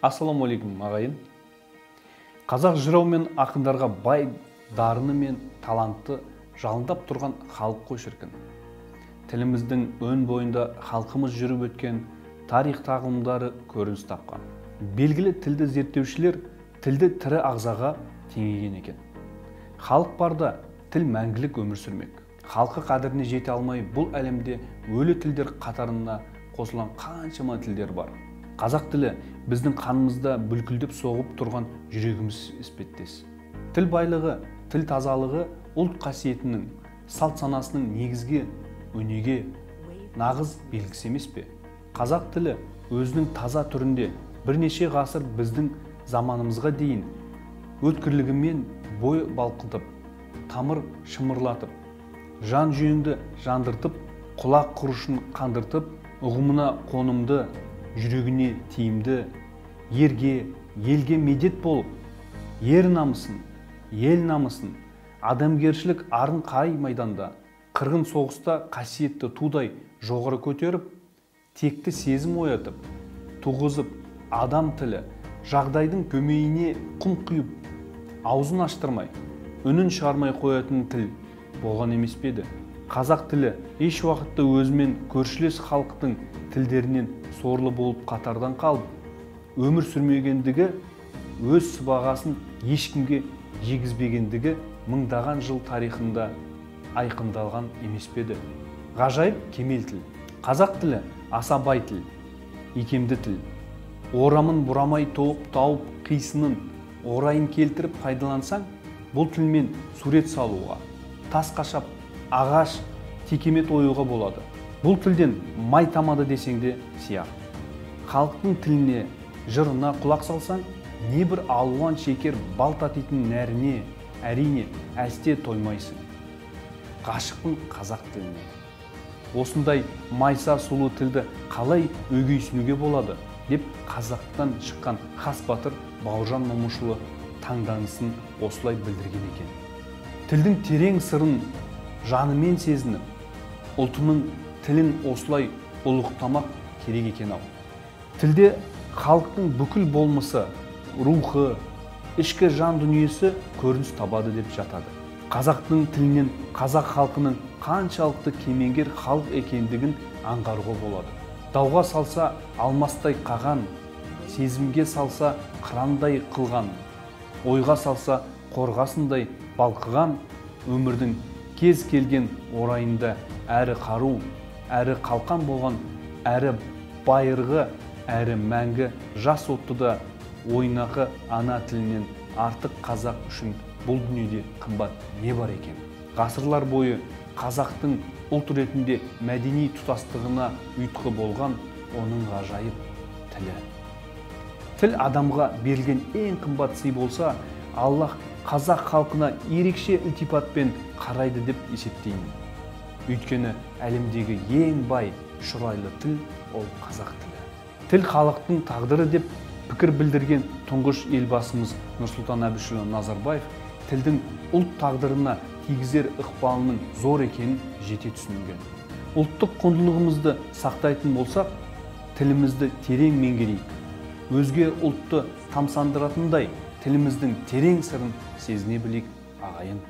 Ассалаумағалейкум ағайын. Қазақ жырау мен ақындарға бай дарыны мен талантты жалындап тұрған халық қой шіркін. Тіліміздің өн бойында халқымыз жүріп өткен тарих тағылымдары көрініс тапқан. Белгілі тілді зерттеушілер тілді тірі ағзаға теңеген екен. Халық барда тіл мәңгілік өмір сүрмек. Халқы қадіріне жете алмай бұл әлемде өлі тілдер қатарына қосылған қаншама тілдер бар. Қазақ тілі біздің қанымызда бүлкілдеп соғып тұрған жүрегіміз іспеттес. Тіл байлығы, тіл тазалығы ұлт қасиетінің, салт санасының негізге, өнеге, нағыз белгісі емес пе? Қазақ тілі өзінің таза түрінде бірнеше ғасыр біздің заманымызға дейін өткірлігімен бой балқытып, тамыр шымырлатып, жан жүйеңді жандыртып, құлақ құрышын қандыртып, ұғымына қонымды, жүрегіне тиімді, ерге, елге медет болып, ер намысын, ел намысын, адамгершілік арын қай майданда, қырғын соғыста қасиетті тудай жоғары көтеріп, текті сезім оятып, туғызып, адам тілі, жағдайдың көмейіне құм құйып, аузын аштырмай, үнін шығармай қоятын тіл болған емес пе еді? Қазақ тілі еш уақытта өзімен көршілес халықтың тілдерінен сорлы болып қатардан қалып, өмір сүрмегендігі, өз сыбағасын ешкімге жегізбегендігі мыңдаған жыл тарихында айқындалған емес пе еді? Ғажайып кемел тіл. Қазақ тілі аса бай тіл, икемді тіл. Орамын бұрамай тауып қисынын орайын келтіріп пайдалансаң, бұл тілмен сурет салуға, тас қашап, ағаш, текемет оюға болады. Бұл тілден май тамады десең де сияқ. Халықтың тіліне, жырына құлақ салсаң, небір алуан шекер бал татитын нәріне, әрине, әсте тоймайсың. Ғашықпын қазақ тіліне. Осындай майса сұлу тілді қалай өгейсінуге болады, деп Қазақтан шыққан хас батыр Бауыржан Момышұлы таңданысын осылай білдірген екен. Тілдің терең сырын жанымен сезініп, ұлтының тілін осылай ұлықтамақ керек екен ау. Тілде халықтың бүкіл болмысы, рухы, ішкі жан дүниесі көрініс табады деп жатады. Қазақтың тілінен қазақ халқының қаншалықты кемеңгер халық екендігін аңғаруға болады. Дауға салса алмастай қаған, сезімге салса қырандай қылған, ойға салса қорғасындай балқыған, өмірдің кез келген орайында әрі қару, әрі қалқан болған, әрі байырғы, әрі мәңгі жас отты да ойнақы ана тілінен артық қазақ үшін бұл дүниеде қымбат не бар екен? Ғасырлар бойы қазақтың ұлт ретінде мәдени тұтастығына ұйытқы болған оның ғажайып тілі. Тіл адамға берілген ең қымбат сый болса, Аллах қазақ халқына ерекше ілтипатпен қарайды деп есептеймін. Өйткені әлемдегі ең бай, шұрайлы тіл ол қазақ тілі. Тіл халықтың тағдыры деп пікір білдірген тұңғыш елбасымыз Нұрсұлтан Әбішұлы Назарбаев тілдің ұлт тағдырына тигізер ықпалының зор екенін жете түсінген. Ұлттық құндылығымызды сақтайтын болсақ, тілімізді терең меңгерейік. Өзге ұлтты тамсандыратындай тіліміздің терең сырын сезіне білейік ағайын.